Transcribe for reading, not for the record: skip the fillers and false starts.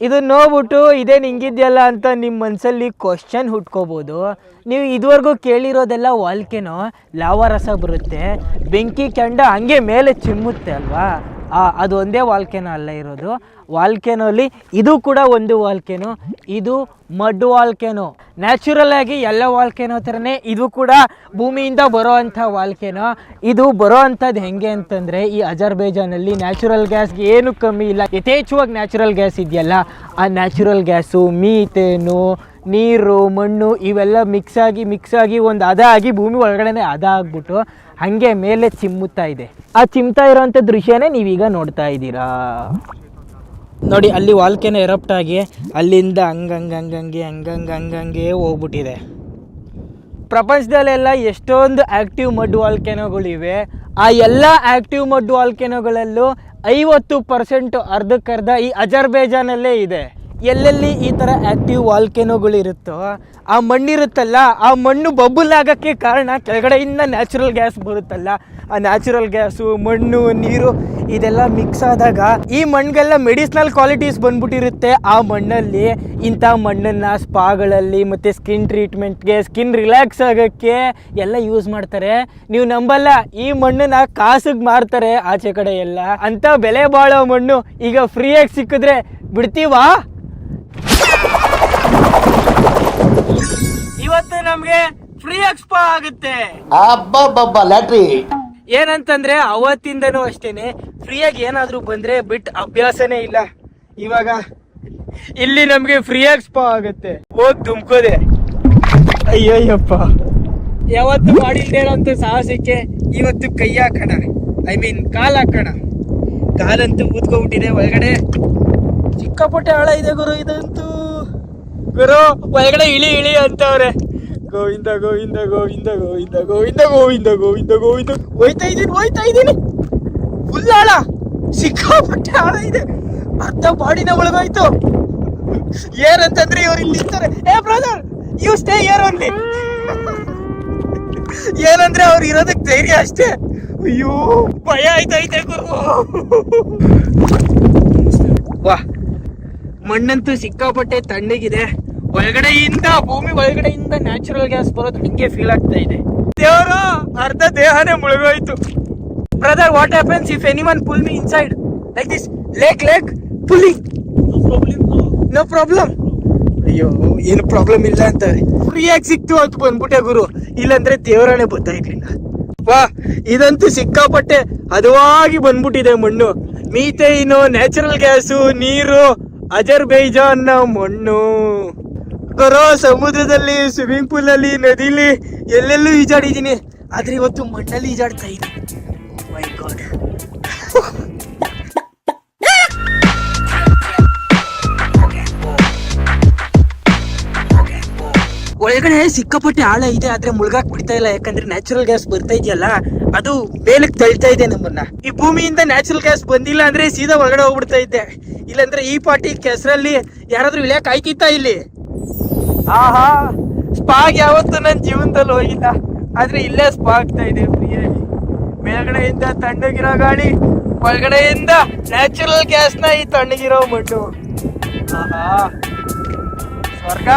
ಇದು ನೋಡ್ಬಿಟ್ಟು ಇದೇನು ಹಿಂಗಿದ್ಯಲ್ಲ ಅಂತ ನಿಮ್ಮ ಮನಸ್ಸಲ್ಲಿ ಕ್ವಶನ್ ಹುಟ್ಕೋಬೋದು. ನೀವು ಇದುವರೆಗೂ ಕೇಳಿರೋದೆಲ್ಲ ವಾಲ್ಕೆನೋ, ಲಾವಾರಸ ಬರುತ್ತೆ, ಬೆಂಕಿ ಕೆಂಡ ಹಂಗೆ ಮೇಲೆ ಚಿಮ್ಮುತ್ತೆ ಅಲ್ವಾ, ಅದು ಒಂದೇ ವಾಲ್ಕೆನೋ ಅಲ್ಲ ಇರೋದು. ವಾಲ್ಕೆನೋಲಿ ಇದು ಕೂಡ ಒಂದು ವಾಲ್ಕೆನೋ, ಇದು ಮಡ್ ವಾಲ್ಕೆನೋ. ನ್ಯಾಚುರಲ್ ಆಗಿ ಎಲ್ಲ ವಾಲ್ಕೆನೋ ಥರನೇ ಇದು ಕೂಡ ಭೂಮಿಯಿಂದ ಬರೋ ಅಂಥ ವಾಲ್ಕೆನೋ. ಇದು ಬರೋ ಅಂಥದ್ದು ಹೆಂಗೆ ಅಂತಂದರೆ, ಈ ಅಜರ್ಬೈಜಾನಲ್ಲಿ ನ್ಯಾಚುರಲ್ ಗ್ಯಾಸ್ಗೆ ಏನು ಕಮ್ಮಿ ಇಲ್ಲ, ಯಥೇಚ್ಛವಾಗಿ ನ್ಯಾಚುರಲ್ ಗ್ಯಾಸ್ ಇದೆಯಲ್ಲ, ಆ ನ್ಯಾಚುರಲ್ ಗ್ಯಾಸು, ಮೀಥೇನು, ನೀರು, ಮಣ್ಣು ಇವೆಲ್ಲ ಮಿಕ್ಸ್ ಆಗಿ ಒಂದು ಹದ ಆಗಿ ಭೂಮಿ ಒಳಗಡೆ ಹದ ಆಗ್ಬಿಟ್ಟು ಹಾಗೆ ಮೇಲೆ ಚಿಮ್ಮುತ್ತಾ ಇದೆ. ಆ ಚಿಮ್ತಾ ಇರೋಂಥ ದೃಶ್ಯನೇ ನೀವೀಗ ನೋಡ್ತಾ ಇದ್ದೀರಾ ನೋಡಿ. ಅಲ್ಲಿ ವಾಲ್ಕೆನೋ ಎರಪ್ಟ್ ಆಗಿ ಅಲ್ಲಿಂದ ಹಂಗಂಗೆ ಹೋಗ್ಬಿಟ್ಟಿದೆ. ಪ್ರಪಂಚದಲ್ಲೆಲ್ಲ ಎಷ್ಟೊಂದು ಆ್ಯಕ್ಟಿವ್ ಮಡ್ ವಾಲ್ಕೆನೋಗಳಿವೆ. ಆ ಎಲ್ಲ ಆ್ಯಕ್ಟಿವ್ ಮಡ್ ವಾಲ್ಕೆನೋಗಳಲ್ಲೂ 50% ಅರ್ಧಕ್ಕರ್ಧ ಈ ಅಜರ್ಬೈಜಾನಲ್ಲೇ ಇದೆ. ಎಲ್ಲೆಲ್ಲಿ ಈ ಥರ ಆ್ಯಕ್ಟಿವ್ ವಾಲ್ಕೆನೋಗಳಿರುತ್ತೋ ಆ ಮಣ್ಣಿರುತ್ತಲ್ಲ, ಆ ಮಣ್ಣು ಬಬಲ್ ಆಗೋಕ್ಕೆ ಕಾರಣ ಕೆಳಗಡೆಯಿಂದ ನ್ಯಾಚುರಲ್ ಗ್ಯಾಸ್ ಬರುತ್ತಲ್ಲ, ಆ ನ್ಯಾಚುರಲ್ ಗ್ಯಾಸು, ಮಣ್ಣು, ನೀರು ಇದೆಲ್ಲ ಮಿಕ್ಸ್ ಆದಾಗ ಈ ಮಣ್ಣಿಗೆಲ್ಲ ಮೆಡಿಸಿನಲ್ ಕ್ವಾಲಿಟೀಸ್ ಬಂದ್ಬಿಟ್ಟಿರುತ್ತೆ. ಆ ಮಣ್ಣಲ್ಲಿ ಇಂಥ ಮಣ್ಣನ್ನು ಸ್ಪಾಗಳಲ್ಲಿ ಮತ್ತು ಸ್ಕಿನ್ ಟ್ರೀಟ್ಮೆಂಟ್ಗೆ, ಸ್ಕಿನ್ ರಿಲ್ಯಾಕ್ಸ್ ಆಗೋಕ್ಕೆ ಎಲ್ಲ ಯೂಸ್ ಮಾಡ್ತಾರೆ. ನೀವು ನಂಬಲ್ಲ, ಈ ಮಣ್ಣನ್ನ ಕಾಸಿಗೆ ಮಾರ್ತಾರೆ ಆಚೆ ಕಡೆ ಎಲ್ಲ. ಅಂಥ ಬೆಲೆ ಬಾಳೋ ಮಣ್ಣು ಈಗ ಫ್ರೀಯಾಗಿ ಸಿಕ್ಕಿದ್ರೆ ಬಿಡ್ತೀವಾ? ಇವತ್ತು ನಮ್ಗೆ ಫ್ರೀ ಎಕ್ಸ್ಪೋ ಆಗುತ್ತೆ. ಲ್ಯಾಟ್ರಿ ಏನಂತಂದ್ರೆ ಅವತ್ತಿಂದನೂ ಅಷ್ಟೇನೆ ಫ್ರೀಯಾಗಿ ಏನಾದ್ರೂ ಬಂದ್ರೆ ಬಿಟ್ ಅಭ್ಯಾಸನೇ ಇಲ್ಲ. ಇವಾಗ ಇಲ್ಲಿ ನಮ್ಗೆ ಫ್ರೀ ಎಕ್ಸ್ಪೋ ಆಗುತ್ತೆ, ಹೋಗ್ ತುಂಬ್ಕೋದೆ. ಅಯ್ಯಯ್ಯಪ್ಪ, ಯಾವತ್ತು ಮಾಡಿಲ್ದೇನಂತ ಸಾಹಸಕ್ಕೆ ಇವತ್ತು ಕೈ ಹಾಕೋಣ, ಕಾಲ್ ಹಾಕೋಣ. ಕಾಲಂತೂ ಊದ್ಕೊಂಡ್ಬಿಟ್ಟಿದೆ ಒಳಗಡೆ, ಸಿಕ್ಕಾಪಟ್ಟೆ ಆಳ ಇದೆ ಗುರು. ಇದಂತೂ ಗುರು ಒಳಗಡೆ ಇಳಿ ಅಂತವ್ರೆ. ಗೋವಿಂದ ಗೋವಿಂದ ಗೋವಿಂದ ಗೋವಿಂದ ಗೋವಿಂದ ಗೋವಿಂದ ಗೋವಿಂದ ಗೋವಿಂದ. ಹೋಯ್ತಾ ಇದ್ದೀನಿ. ಫುಲ್ ಆಳ, ಸಿಕ್ಕಾಪಟ್ಟೆ ಆಳ ಇದೆ. ಅರ್ಧ ಬಾಡಿನ ಒಳಗಾಯ್ತು. ಏನಂತಂದ್ರೆ ಇವ್ರು ಇಲ್ಲಿ ಇರ್ತಾರೆ. ಏ brother, you stay here only. ಏನಂದ್ರೆ ಅವ್ರು ಇರೋದಕ್ಕೆ ಧೈರ್ಯ ಅಷ್ಟೇ. ಅಯ್ಯೋ ಭಯ ಆಯ್ತೈತೆ ಗುರು. ವಾ, ಮಣ್ಣಂತೂ ಸಿಕ್ಕಾಪಟ್ಟೆ ತಣ್ಣಗಿದೆ. ಒಳಗಡೆಯಿಂದ, ಭೂಮಿ ಒಳಗಡೆಯಿಂದ ನ್ಯಾಚುರಲ್ ಗ್ಯಾಸ್ ಬರೋದು ಹಿಂಗೆ ಫೀಲ್ ಆಗ್ತಾ ಇದೆ. ದೇವರು ಅರ್ಧ ದೇಹನೇ ಮುಳುಗೋಯ್ತು. Brother, what happens if anyone pull me inside like this? Lake pulling, no problem. ಅಯ್ಯೋ, ಏನು ಪ್ರಾಬ್ಲಮ್ ಇಲ್ಲ ಅಂತ ಫ್ರೀಯಾಗಿ ಸಿಕ್ತು ಅಂತ ಬಂದ್ಬಿಟ್ಟೆ ಗುರು. ಇಲ್ಲಾಂದ್ರೆ ದೇವರಾಣೆ ಬರ್ತಾ ಇರ್ಲಿಲ್ಲ. ವಾ, ಇದಂತೂ ಸಿಕ್ಕಾಪಟ್ಟೆ ಹದವಾಗಿ ಬಂದ್ಬಿಟ್ಟಿದೆ ಮಣ್ಣು. ಮೀಥೇನು, ನ್ಯಾಚುರಲ್ ಗ್ಯಾಸು, ನೀರು, ಅಜರ್ಬೈಜಾನ್ನ ಮಣ್ಣು. ಗುರು, ಸಮುದ್ರದಲ್ಲಿ, ಸ್ವಿಮ್ಮಿಂಗ್ ಪೂಲ್ ಅಲ್ಲಿ, ನದಿಲಿ ಎಲ್ಲೆಲ್ಲೂ ಈಜಾಡಿದ್ದೀನಿ, ಆದ್ರೆ ಇವತ್ತು ಮಣ್ಣಲ್ಲಿ ಈಜಾಡ್ತಾ ಇದ್ದೀನಿ. ಮೈ ಗಾಡ್. ಒಳಗಡೆ ಸಿಕ್ಕಾಪಟ್ಟೆ ಆಳ ಇದೆ, ಆದ್ರೆ ಮುಳುಗಾಕ್ ಬಿಡ್ತಾ ಇಲ್ಲ. ಯಾಕಂದ್ರೆ ನ್ಯಾಚುರಲ್ ಗ್ಯಾಸ್ ಬರ್ತಾ ಇದೆಯಲ್ಲ, ಅದು ಮೇಲಕ್ಕೆ ತಳ್ತಾ ಇದೆ ನಮ್ಮನ್ನ. ಈ ಭೂಮಿಯಿಂದ ನ್ಯಾಚುರಲ್ ಗ್ಯಾಸ್ ಬಂದಿಲ್ಲ ಅಂದ್ರೆ ಸೀದಾ ಒಳಗಡೆ ಹೋಗ್ಬಿಡ್ತಾ ಇದ್ದೆ. ಇಲ್ಲಾಂದ್ರೆ ಈ ಪಾರ್ಟಿ ಕೆಸರಲ್ಲಿ ಯಾರಾದ್ರೂ ಇಳಿಯಕ್ ಆಯ್ತಿತ್ತ ಇಲ್ಲಿ? ಆಹಾ, ಸ್ಪಾಗ್ ಯಾವತ್ತು ನನ್ನ ಜೀವನದಲ್ಲಿ ಹೋಗಿಲ್ಲ, ಆದ್ರೆ ಇಲ್ಲೇ ಸ್ಪಾ ಆಗ್ತಾ ಇದೆ ಫ್ರೀಯಾಗಿ. ಮೇಲ್ಗಡೆಯಿಂದ ತಣ್ಣಗಿರೋ ಗಾಳಿ, ಒಳಗಡೆಯಿಂದ ನ್ಯಾಚುರಲ್ ಗ್ಯಾಸ್ನ ಈ ತಣ್ಣಗಿರೋ ಮಣ್ಣು. ಆಹಾ, ಸ್ವರ್ಗ.